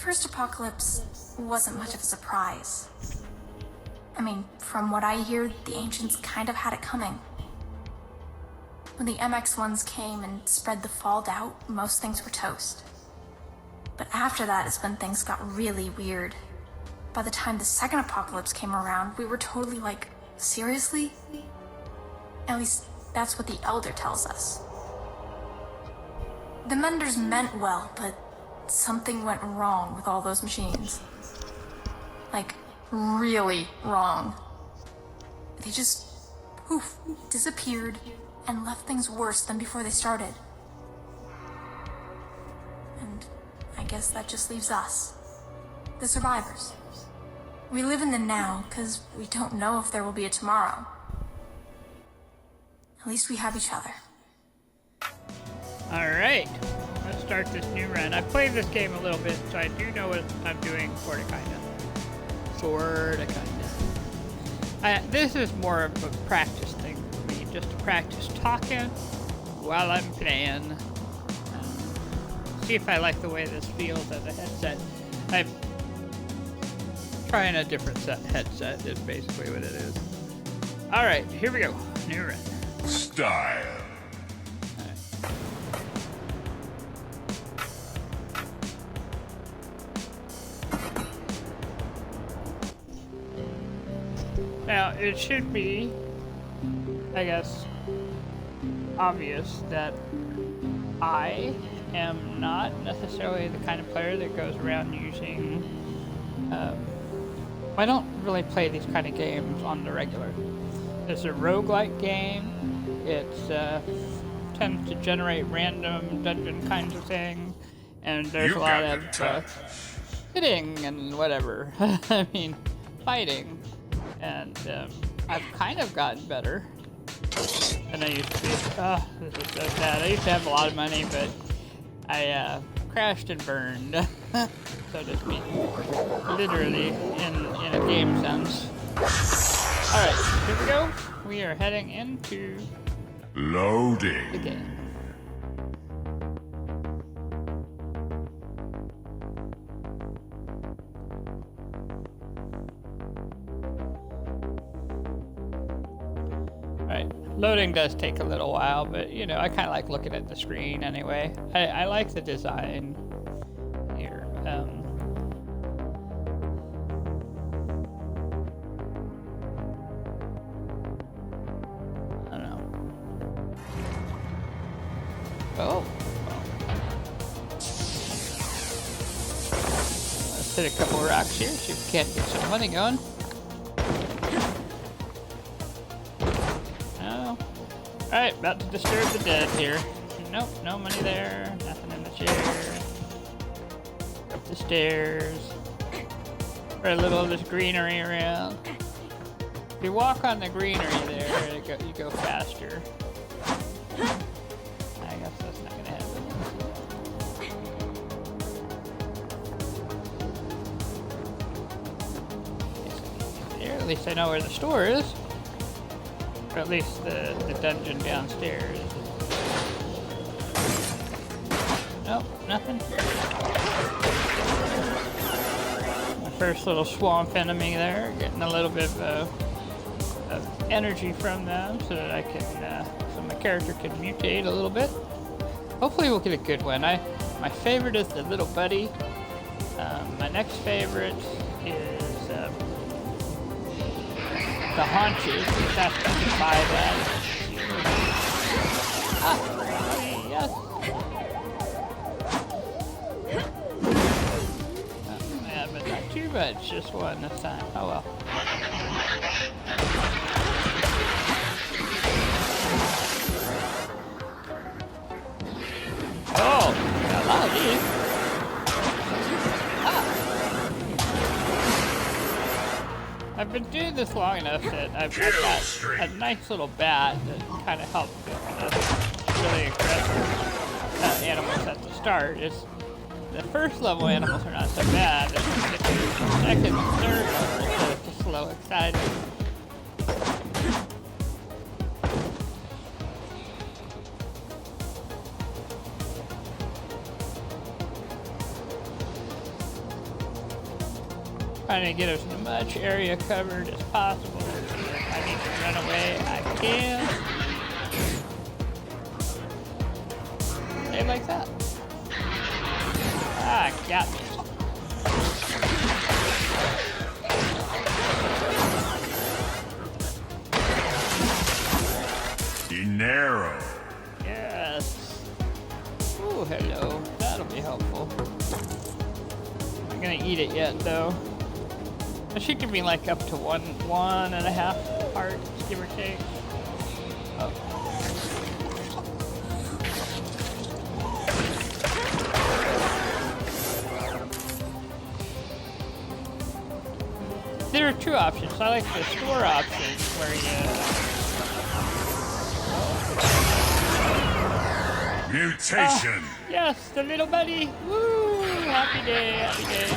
first apocalypse wasn't much of a surprise. I mean, from what I hear, the ancients kind of had it coming. When the MX-1s came and spread the fallout out, most things were toast. But after that is when things got really weird. By the time the second apocalypse came around, we were totally like, seriously? At least, that's what the Elder tells us. The Menders meant well, but something went wrong with all those machines. Like, really wrong. They just, poof, disappeared and left things worse than before they started. And I guess that just leaves us, the survivors. We live in the now, because we don't know if there will be a tomorrow. At least we have each other. Alright, let's start this new run. I've played this game a little bit, so I do know what I'm doing, sorta kinda. This is more of a practice thing for me, just to practice talking while I'm playing. See if I like the way this feels as a headset. I'm trying a different headset is basically what it is. Alright, here we go. New run. Style. Now, it should be, I guess, obvious that I am not necessarily the kind of player that goes around using, I don't really play these kind of games on the regular. It's a roguelike game. It tends to generate random dungeon kinds of things, and there's a lot of hitting and whatever. I mean, fighting. And I've kind of gotten better than I used to be. Oh, this is so sad. I used to have a lot of money, but I crashed and burned, so to speak. Literally, in a game sense. Alright, here we go. We are heading into Loading. the game. Loading does take a little while, but you know, I kind of like looking at the screen anyway. I like the design here. I don't know. Oh. Let's hit a couple of rocks here, see if we can't get some money going. Alright, about to disturb the dead here. Nope, no money there. Nothing in the chair. Up the stairs. For a little of this greenery around. If you walk on the greenery there, you go faster. I guess that's not gonna happen. There, at least I know where the store is. Or at least the dungeon downstairs. Nope, nothing. My first little swamp enemy there, getting a little bit of energy from them so that I can, so my character can mutate a little bit. Hopefully we'll get a good one. My favorite is the little buddy. My next favorite is the haunches, just have to buy that. Yes. Yeah, but not too much, just one this time. Oh well. Oh, got a lot of these. I've been doing this long enough that I've got a nice little bat that kind of helps with really aggressive animals at the start. The first level animals are not so bad. The second and third level is just slow exciting. trying to get as much area covered as possible. So if I need to run away, I can. Stay like that. Ah, got me. Dinero. Yes. Ooh, hello. That'll be helpful. I'm gonna eat it yet, though. It should give me like up to one and a half hearts, give or take. Oh. There are two options. I like the store option where you. Mutation. Yes, the little buddy. Woo! Happy day, happy day.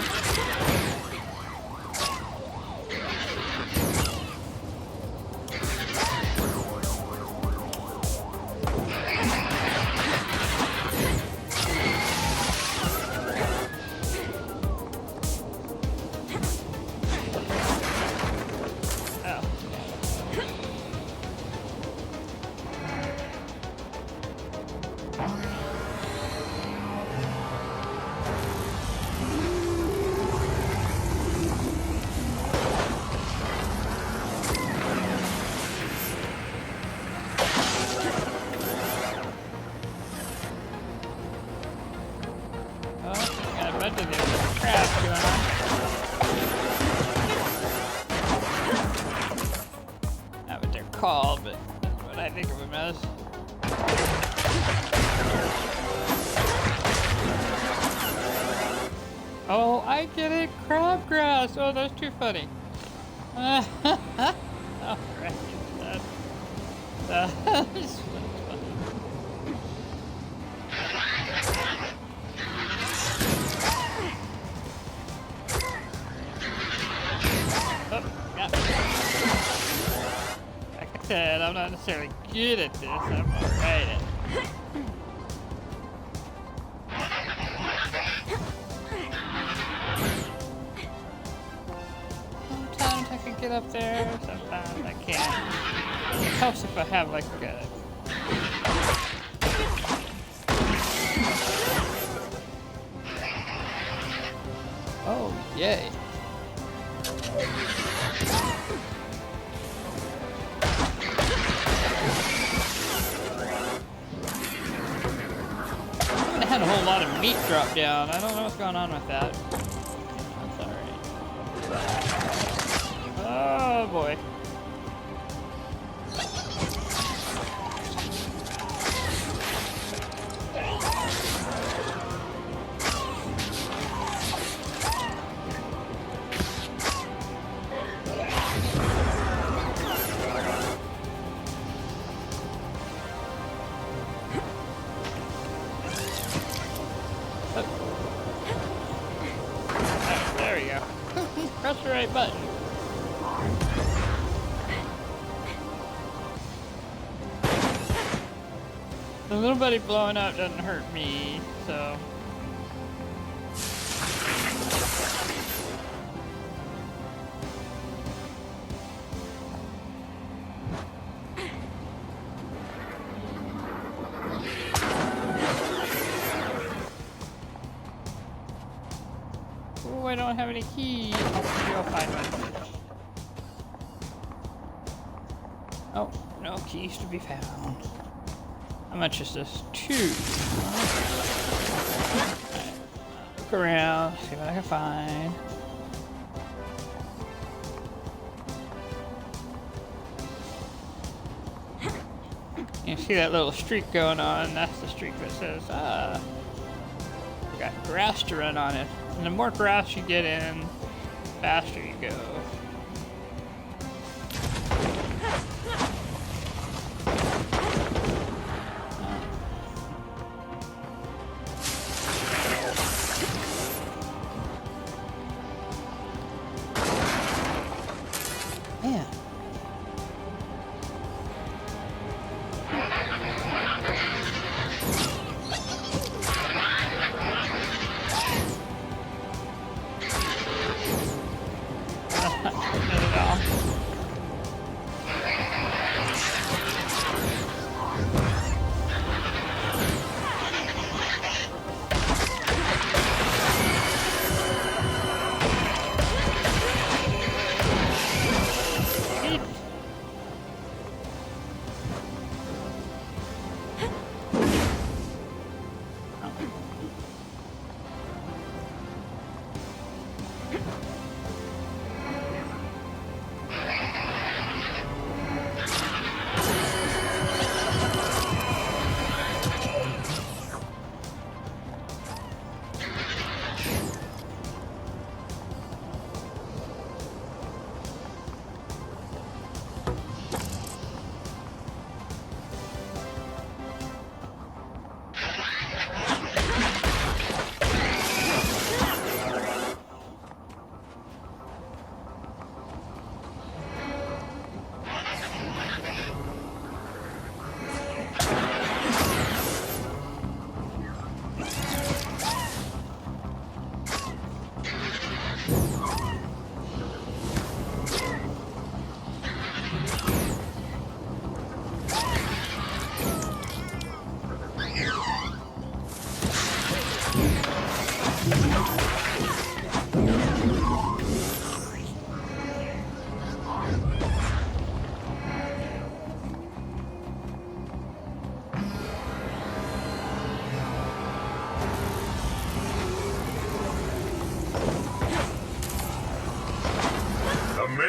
Called, but that's what I think of them as. Oh, I get it, crabgrass. Oh, that's too funny. All right, that's funny. Oh, got me. I'm not necessarily good at this. I'm alright at it. Sometimes I can get up there, sometimes I can't. It helps if I have like a... Oh, yay. Had a whole lot of meat drop down. I don't know what's going on with that. That's alright. Oh boy. Press the right button. The little buddy blowing up doesn't hurt me, so... I don't have any keys. Maybe I'll find one. Oh, no keys to be found. How much is this? 2. Right. Look around, see what I can find. You see that little streak going on? That's the streak that says, we got grass to run on it. And the more grass you get in, the faster you go. Yeah.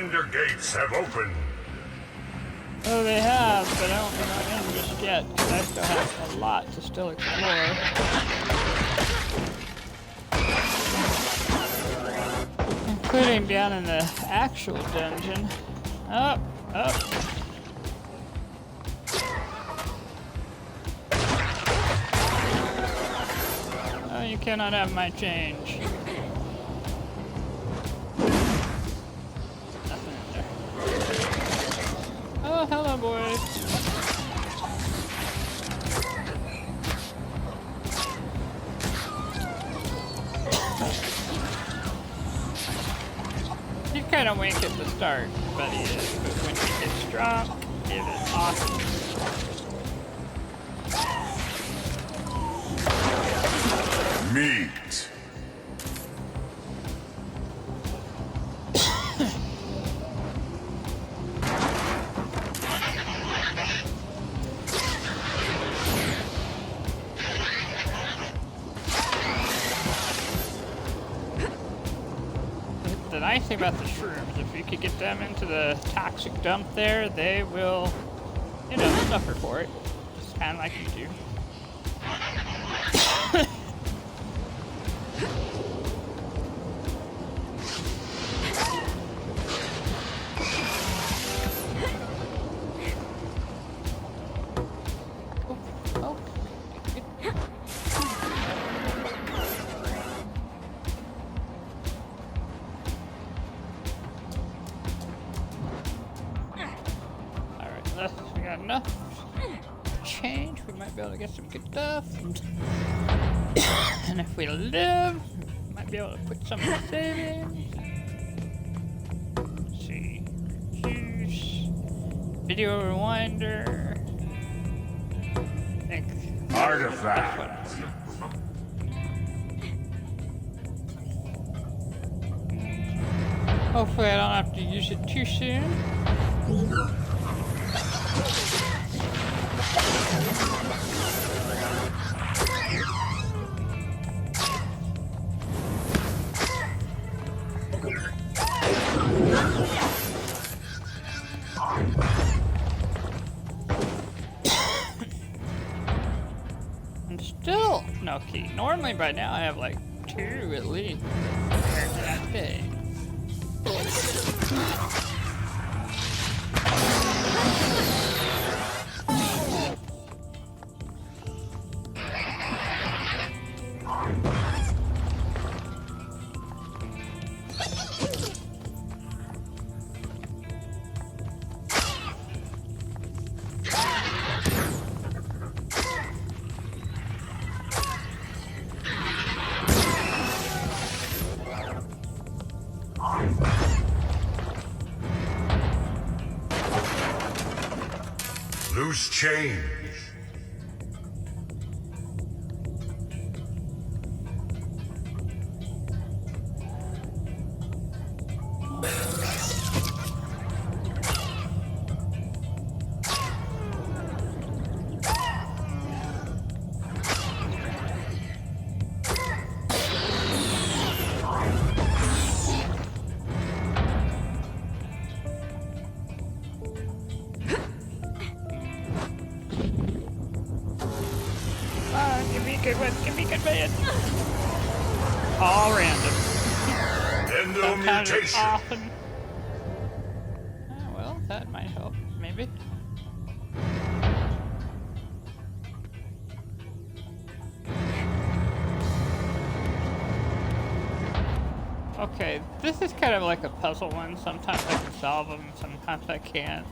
Ender gates have opened. Oh, they have, but I don't think I'm in just yet, because I still have a lot to still explore. Including down in the actual dungeon. Up, up. Oh, you cannot have my change. Nothing in there. Oh, hello, boys. He's kind of weak at the start, but he is. But when he gets strong, it is awesome. Meat. The nice thing about the shrooms, if you could get them into the toxic dump there, they will, you know, suffer for it. Just kind of like you do. Oh, good. We got enough change, we might be able to get some good stuff. And if we live, we might be able to put some in savings. Let's see. Juice. Video rewinder. I think. Artifact. Hopefully I don't have to use it too soon. I'm still no key. Normally by now I have like 2 at least compared to that day. Loose change. Give me good ones, give me good ones. All random. Endo Sometimes it's mutation. awesome. Oh, well, that might help, maybe. Okay, this is kind of like a puzzle one. Sometimes I can solve them, sometimes I can't.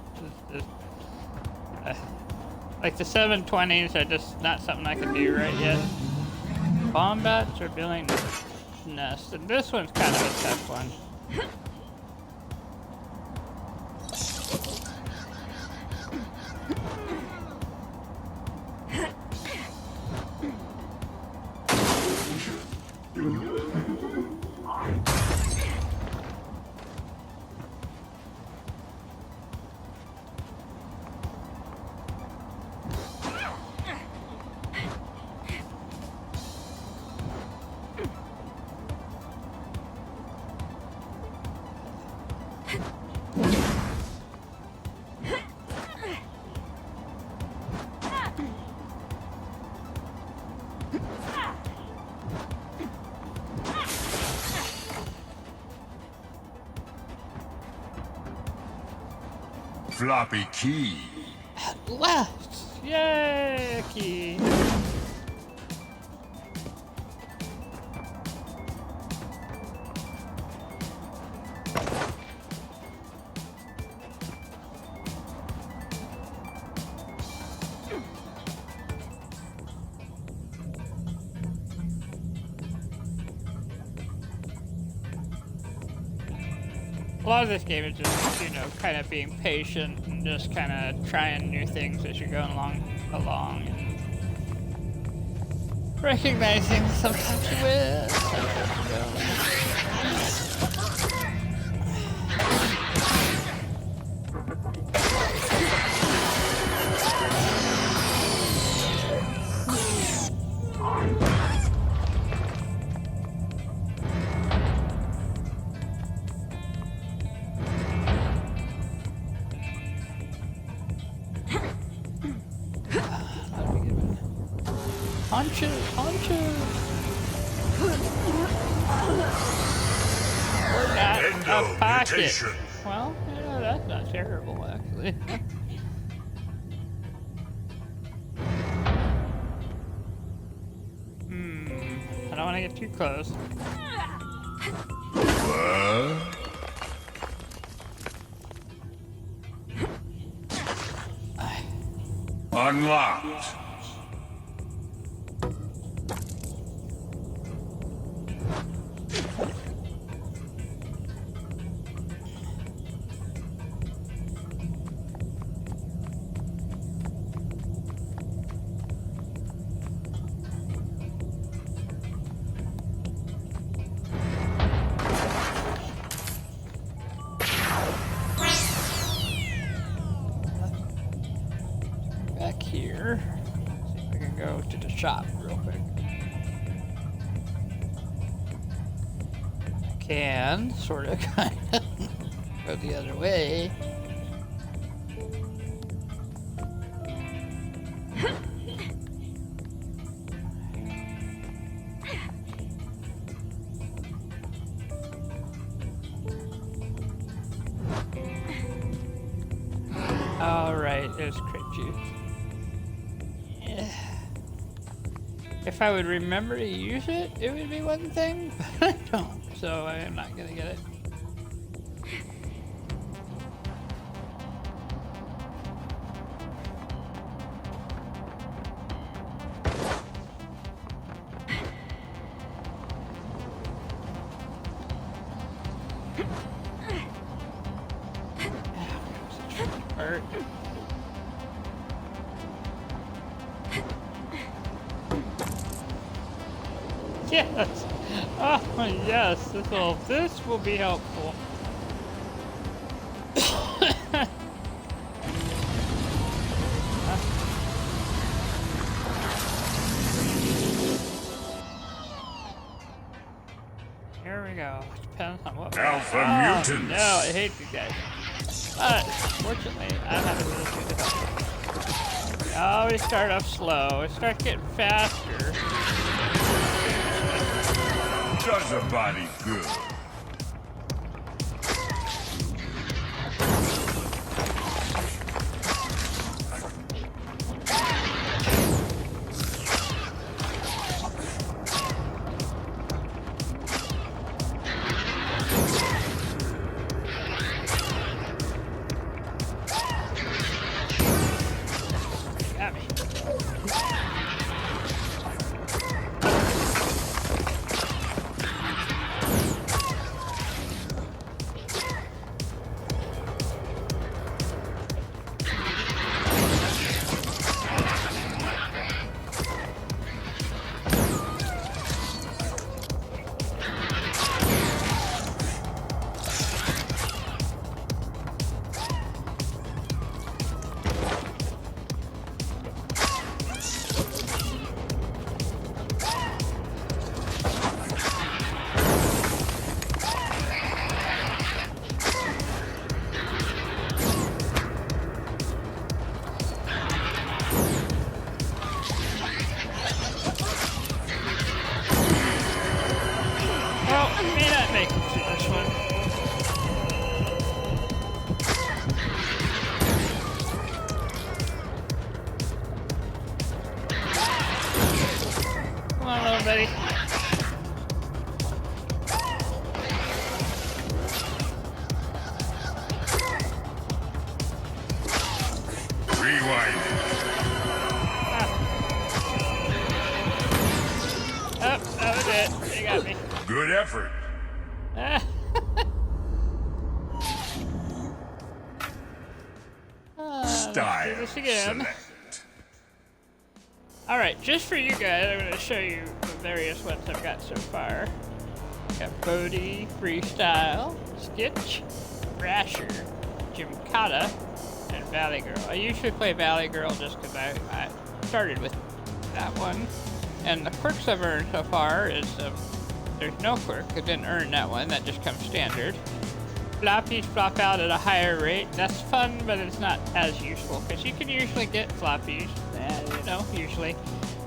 Like the 720s are just not something I can do right yet. Bombats are building nest, and this one's kind of a tough one. floppy key. Left! Yay! A key. A lot of this game is just, you know, kind of being patient and just kind of trying new things as you're going along and recognizing sometimes you win, sometimes you don't. Punches! Punches! Or not Endo a pocket. mutation. Well, yeah, that's not terrible, actually. I don't want to get too close. What? Unlocked. Back here. See if we can go to the shop real quick. I can sort of kind of go the other way. Alright, there's crate juice. Yeah. If I would remember to use it, it would be one thing, but I don't, so I am not gonna get it. Part. Yes! Oh yes, this will be helpful. Here we go. Depends on what. Alpha mutants. No, I hate you guys. But fortunately, I'm having really good help. We always start off slow. We start getting faster. Does a body good. Got me. buddy. Rewind. Oh, that was it. They got me. Good effort. Let's do Style. this again. Select. Alright, just for you guys, I'm going to show you the various ones I've got so far. Got Bodhi, Freestyle, Stitch, Rasher, Gymkata, and Valley Girl. I usually play Valley Girl just because I started with that one. And the quirks I've earned so far is, there's no quirk. I didn't earn that one. That just comes standard. Floppies flop out at a higher rate. That's fun, but it's not as useful because you can usually get floppies, usually.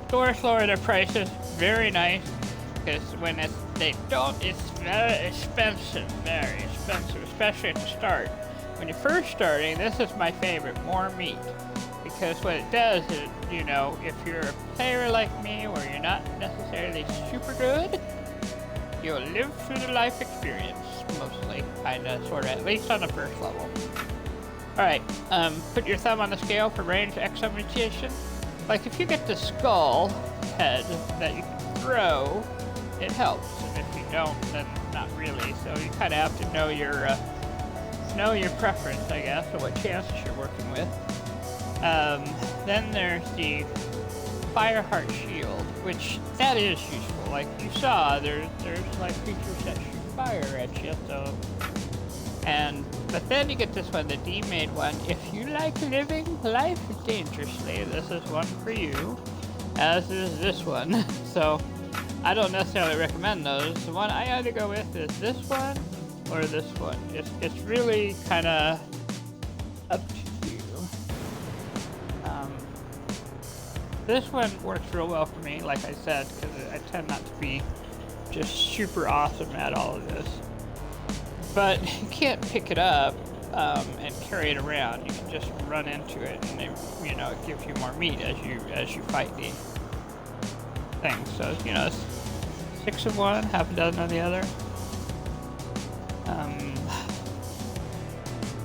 Doors lower their prices. Very nice because when they don't, it's very expensive, especially at the start. When you're first starting, this is my favorite, more meat. Because what it does is, if you're a player like me where you're not necessarily super good, you'll live through the life experience, mostly, kinda, sorta, at least on the first level. Alright, put your thumb on the scale for range exclamation. Like, if you get the skull head that you can throw, it helps. And if you don't, then not really. So you kinda have to know your preference, I guess, or what chances you're working with. Then there's the Fireheart Shield, which that is useful. Like you saw, there's like creatures that shoot fire at you, so. But then you get this one, the D-Made one. If you like living life dangerously, this is one for you, as is this one. So I don't necessarily recommend those. The one I either go with is this one or this one. It's really kind of up to you. This one works real well for me, like I said, because I tend not to be just super awesome at all of this. But you can't pick it up and carry it around. You can just run into it, and it gives you more meat as you fight the thing. So it's 6 of one, half a dozen of the other. I'm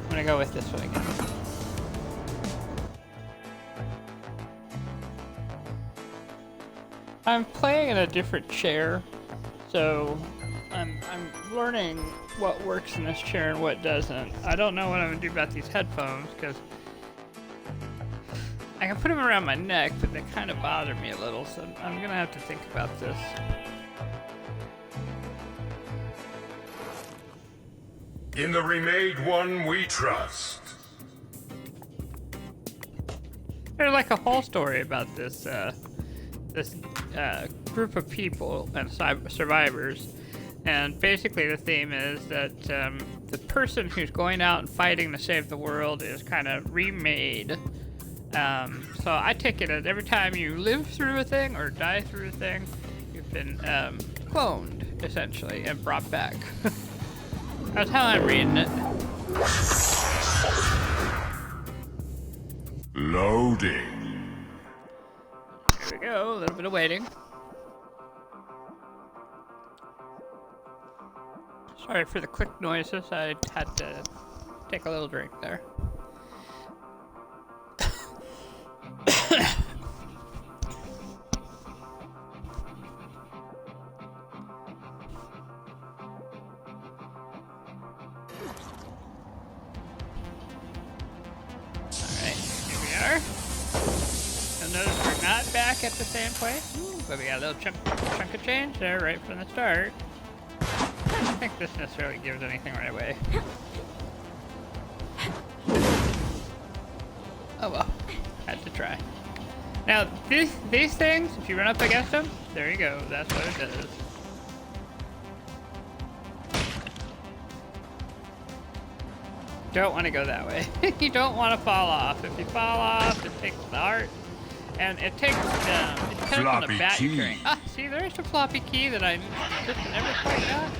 gonna go with this one again. I'm playing in a different chair, so I'm learning what works in this chair and what doesn't. I don't know what I'm gonna do about these headphones because I can put them around my neck, but they kind of bother me a little, so I'm gonna have to think about this. In the remade one we trust. There's like a whole story about this group of people and survivors, and basically the theme is that the person who's going out and fighting to save the world is kind of remade. So I take it as every time you live through a thing or die through a thing, you've been cloned, essentially, and brought back. That's how I'm reading it. Loading. Here we go, a little bit of waiting. Sorry for the quick noises, I had to take a little drink there. Notice we're not back at the same place, but we got a little chunk of change there right from the start. I don't think this necessarily gives anything right away. Oh well, had to try. Now these things, if you run up against them, there you go. That's what it does. Don't want to go that way. You don't want to fall off. If you fall off, it takes the heart. And it takes, it depends on the bat you're carrying. Ah, see, there's a floppy key that I just never quite got.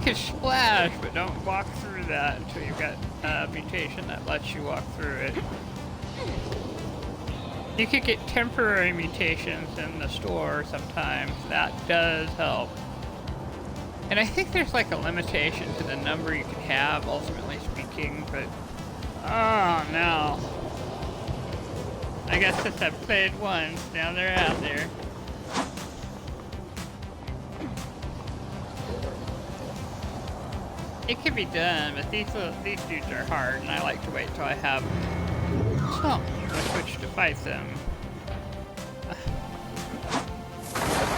can splash, but don't walk through that until you've got a mutation that lets you walk through it. You could get temporary mutations in the store sometimes. That does help. And I think there's like a limitation to the number you can have, ultimately speaking, but... Oh, no. I guess since I've played once, now they're out there. It can be done, but these dudes are hard, and I like to wait till I have something with which to fight them.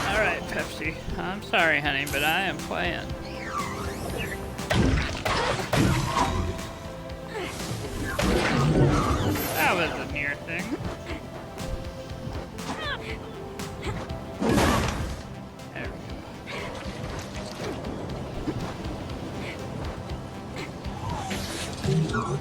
Alright, Pepsi. I'm sorry, honey, but I am playing. That was a near thing. There we go.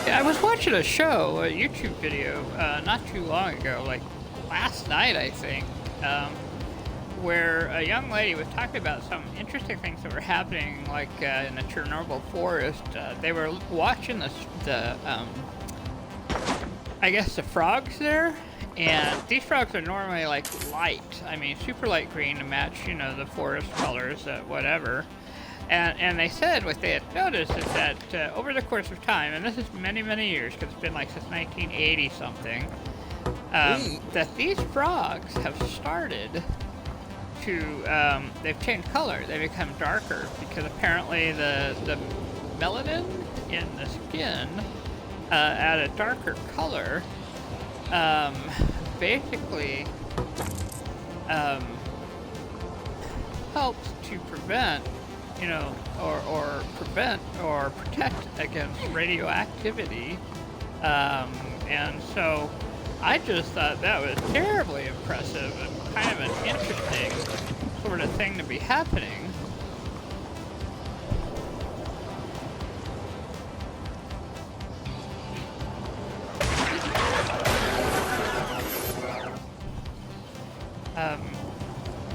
I was watching a show, a YouTube video, not too long ago, like last night, I think, where a young lady was talking about some interesting things that were happening, like in the Chernobyl forest. They were watching I guess the frogs there, and these frogs are normally like light. I mean, super light green to match, you know, the forest colors, whatever. And they said what they had noticed is that over the course of time, and this is many, many years, because it's been like since 1980 something, that these frogs have started to, they've changed color. They become darker because apparently the melanin in the skin at a darker color basically helps to prevent, you know, or prevent or protect against radioactivity. And so I just thought that was terribly impressive and kind of an interesting sort of thing to be happening.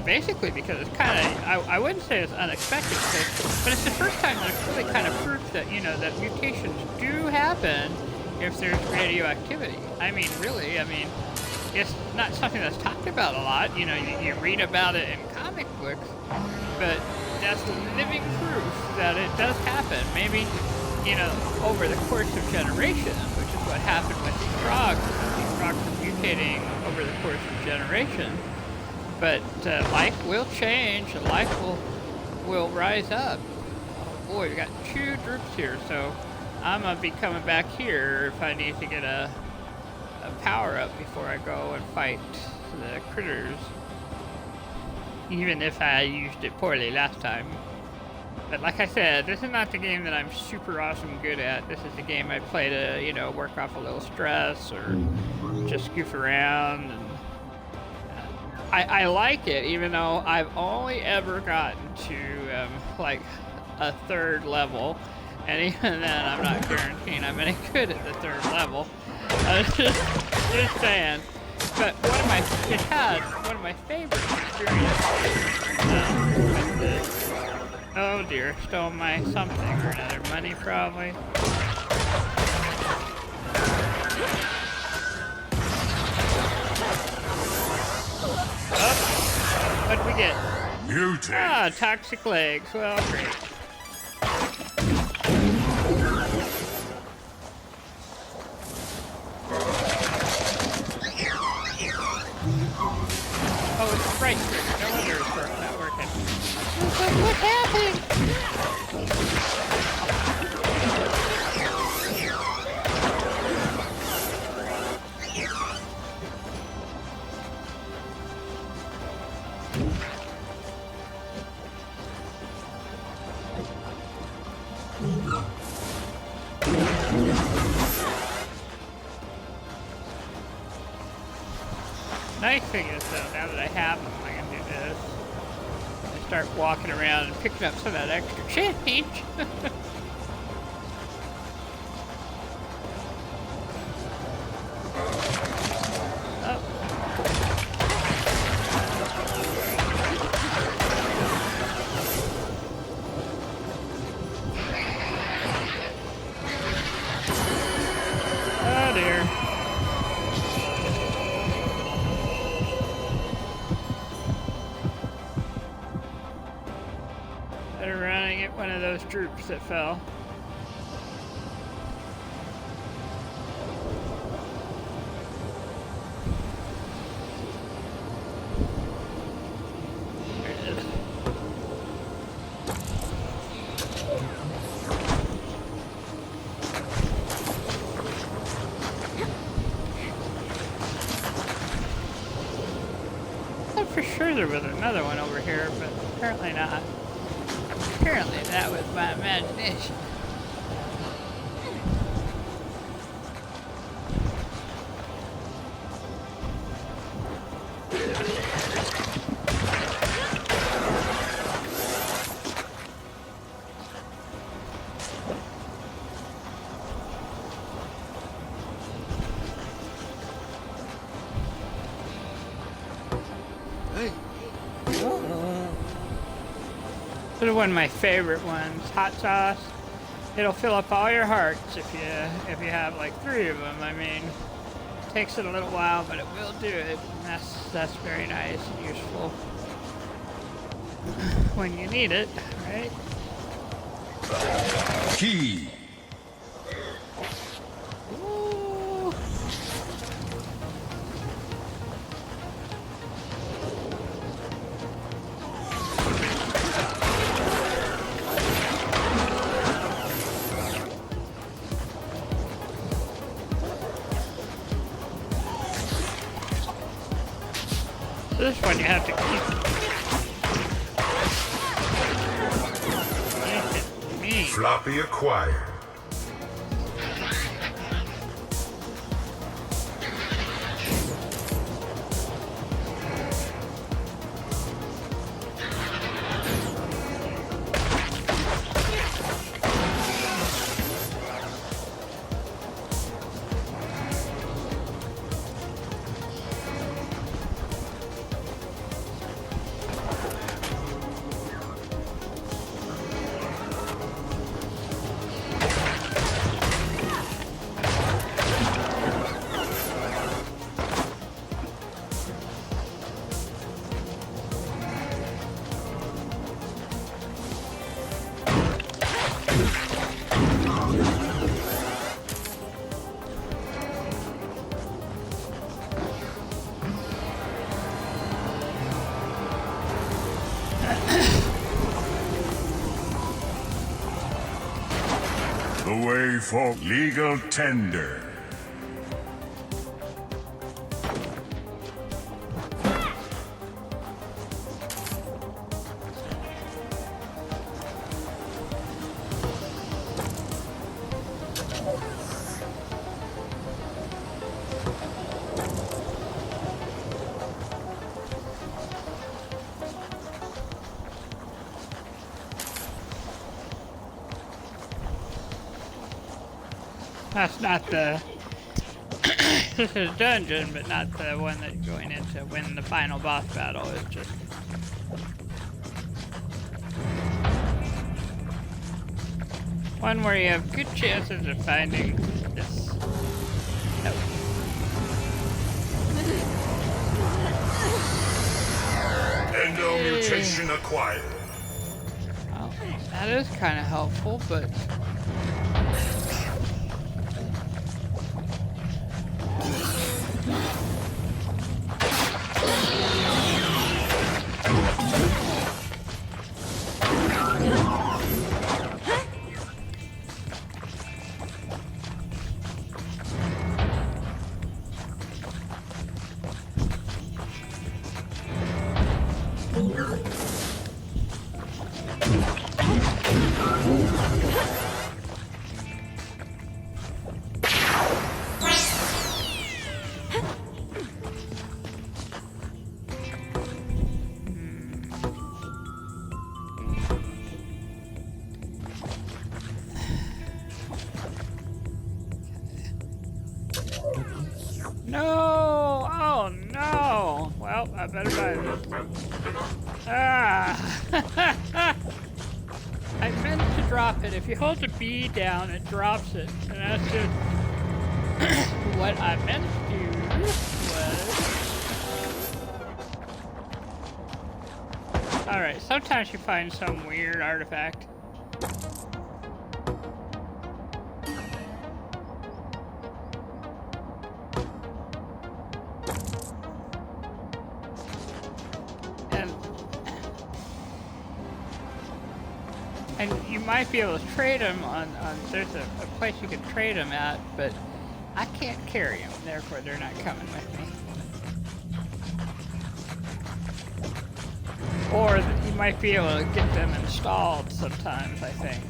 Basically because it's kind of, I wouldn't say it's unexpected, but it's the first time that it's really kind of proof that, you know, that mutations do happen if there's radioactivity. I mean, really, I mean, it's not something that's talked about a lot. You know, you read about it in comic books, but that's living proof that it does happen. Maybe, you know, over the course of generations, which is what happened with these frogs. These frogs are mutating over the course of generations. But life will change, and life will rise up. Oh boy, we got 2 groups here, so I'm gonna be coming back here if I need to get a power up before I go and fight the critters. Even if I used it poorly last time. But like I said, this is not the game that I'm super awesome good at. This is the game I play to, you know, work off a little stress or just goof around. And I like it, even though I've only ever gotten to like a 3rd level, and even then I'm not guaranteeing I'm any good at the 3rd level. Just saying. But it had one of my favorite experiences with this. Oh dear, stole my something or another. Money probably. Oh, what'd we get? Mutate. Ah, toxic legs. Well, great. Oh, it's a right trigger. No wonder it's not working. What happened? Nice thing is though, now that I have them, I can do this. I start walking around and picking up some of that extra change. Oh. Oh dear. Better run and get one of those troops that fell. There it is. I thought for sure there was another one over here, but apparently not. Apparently that was my imagination. This is one of my favorite ones, hot sauce. It'll fill up all your hearts if you have like 3 of them. I mean, it takes it a little while, but it will do it. And that's very nice and useful when you need it, right? Key. Ooh. This one you have to keep. Me. Floppy acquired. The way for legal tender. That's not the... This is dungeon, but not the one that you're going into when the final boss battle is just... one where you have good chances of finding this... note. Endo mutation acquired. Well, that is kind of helpful, but... No! Oh no! Well, I better buy this. Ah! I meant to drop it. If you hold the B down, it drops it. And that's just what I meant to do was... Alright, sometimes you find some weird artifact. And you might be able to trade them on there's a place you can trade them at, but I can't carry them, therefore they're not coming with me. Or you might be able to get them installed sometimes, I think.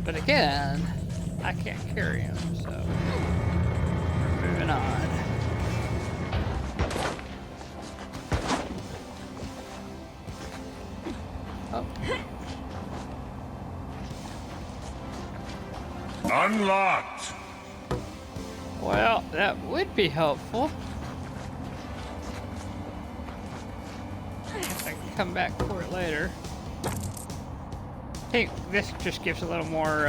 But again, I can't carry them, so we're moving on. Oh. Unlocked. Well, that would be helpful. I guess I can come back for it later. I think this just gives a little more,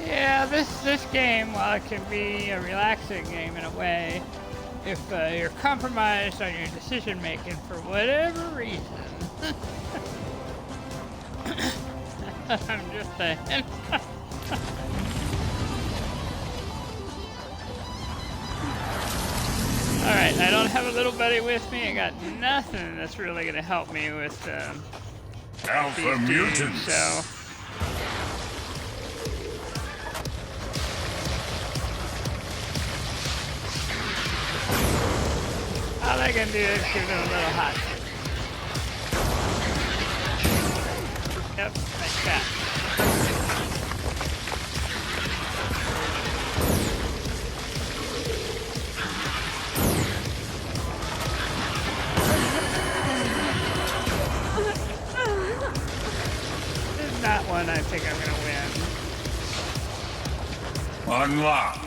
Yeah, this game, while it can be a relaxing game in a way, if you're compromised on your decision making for whatever reason, I'm just saying. Alright, I don't have a little buddy with me. I got nothing that's really going to help me with Alpha these dudes, mutants. so... All I can do is give them a little hot. Yep, like that. This is not one I think I'm gonna win. Unlocked.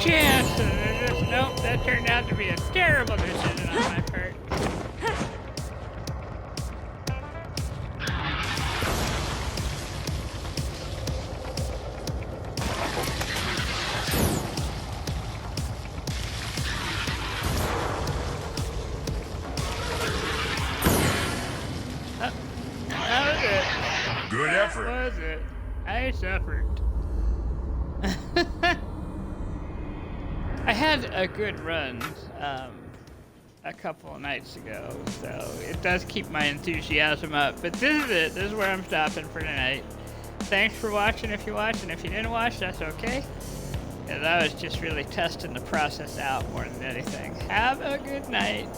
chance. And they're just, nope, that turned out to be a terrible decision on my part. That was it. Good effort. That was it. I suffered. I had a good run a couple of nights ago, so it does keep my enthusiasm up. But this is it. This is where I'm stopping for tonight. Thanks for watching if you watched, and if you didn't watch, that's okay. And I was just really testing the process out more than anything. Have a good night.